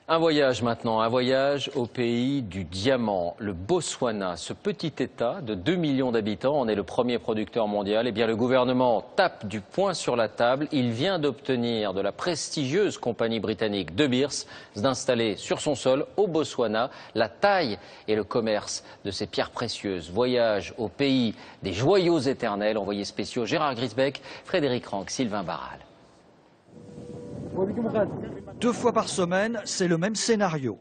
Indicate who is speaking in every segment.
Speaker 1: Un voyage maintenant, un voyage au pays du diamant, le Botswana. Ce petit État de 2 millions d'habitants en est le premier producteur mondial. Eh bien, le gouvernement tape du poing sur la table. Il vient d'obtenir de la prestigieuse compagnie britannique De Beers d'installer sur son sol, au Botswana, la taille et le commerce de ces pierres précieuses. Voyage au pays des joyaux éternels. Envoyés spéciaux Gérard Grisbeck, Frédéric Rank, Sylvain Barral.
Speaker 2: 2 fois par semaine, c'est le même scénario.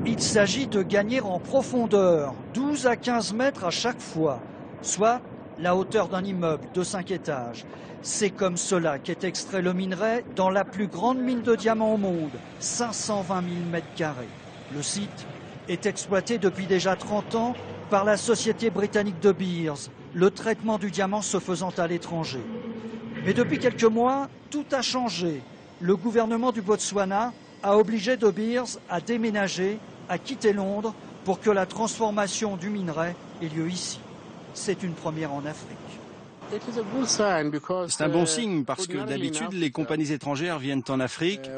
Speaker 2: Il s'agit de gagner en profondeur, 12 à 15 mètres à chaque fois, soit la hauteur d'un immeuble de 5 étages. C'est comme cela qu'est extrait le minerai dans la plus grande mine de diamants au monde, 520 000 mètres carrés. Le site est exploité depuis déjà 30 ans par la société britannique De Beers, le traitement du diamant se faisant à l'étranger. Mais depuis quelques mois, tout a changé. Le gouvernement du Botswana a obligé De Beers à déménager, à quitter Londres pour que la transformation du minerai ait lieu ici. C'est une première en Afrique.
Speaker 3: C'est un bon signe parce que d'habitude, les compagnies étrangères viennent en Afrique,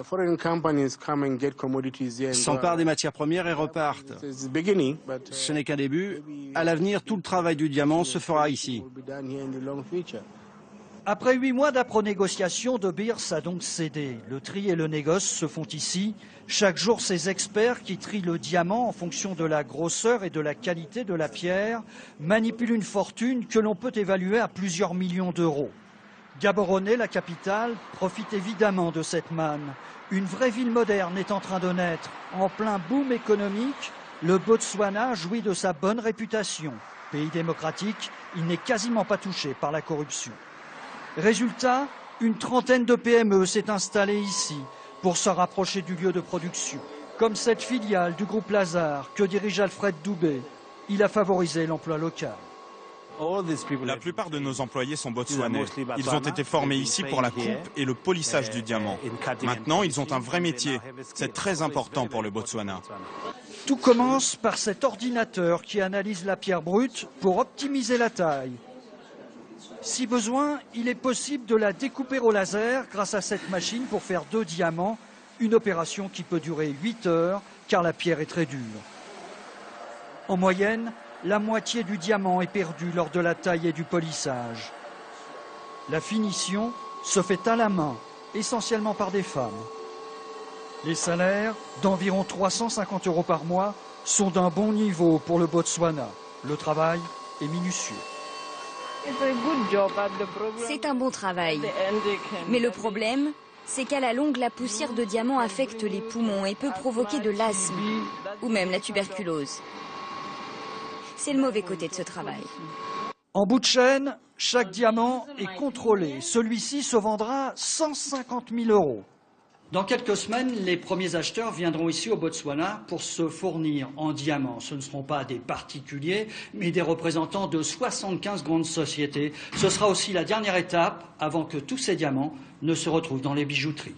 Speaker 3: s'emparent des matières premières et repartent. Ce n'est qu'un début. À l'avenir, tout le travail du diamant se fera ici.
Speaker 2: Après 8 mois d'âpres négociations, De Beers a donc cédé. Le tri et le négoce se font ici. Chaque jour, ces experts qui trient le diamant en fonction de la grosseur et de la qualité de la pierre manipulent une fortune que l'on peut évaluer à plusieurs millions d'euros. Gaborone, la capitale, profite évidemment de cette manne. Une vraie ville moderne est en train de naître. En plein boom économique, le Botswana jouit de sa bonne réputation. Pays démocratique, il n'est quasiment pas touché par la corruption. Résultat, une trentaine de PME s'est installée ici pour se rapprocher du lieu de production. Comme cette filiale du groupe Lazare que dirige Alfred Doubé, il a favorisé l'emploi local.
Speaker 4: La plupart de nos employés sont botswanais. Ils ont été formés ici pour la coupe et le polissage du diamant. Maintenant, ils ont un vrai métier. C'est très important pour le Botswana.
Speaker 2: Tout commence par cet ordinateur qui analyse la pierre brute pour optimiser la taille. Si besoin, il est possible de la découper au laser grâce à cette machine pour faire 2 diamants, une opération qui peut durer 8 heures car la pierre est très dure. En moyenne, la moitié du diamant est perdue lors de la taille et du polissage. La finition se fait à la main, essentiellement par des femmes. Les salaires, d'environ 350 € par mois, sont d'un bon niveau pour le Botswana. Le travail est minutieux.
Speaker 5: C'est un bon travail. Mais le problème, c'est qu'à la longue, la poussière de diamant affecte les poumons et peut provoquer de l'asthme ou même la tuberculose. C'est le mauvais côté de ce travail.
Speaker 2: En bout de chaîne, chaque diamant est contrôlé. Celui-ci se vendra 150 000 €. Dans quelques semaines, les premiers acheteurs viendront ici au Botswana pour se fournir en diamants. Ce ne seront pas des particuliers, mais des représentants de 75 grandes sociétés. Ce sera aussi la dernière étape avant que tous ces diamants ne se retrouvent dans les bijouteries.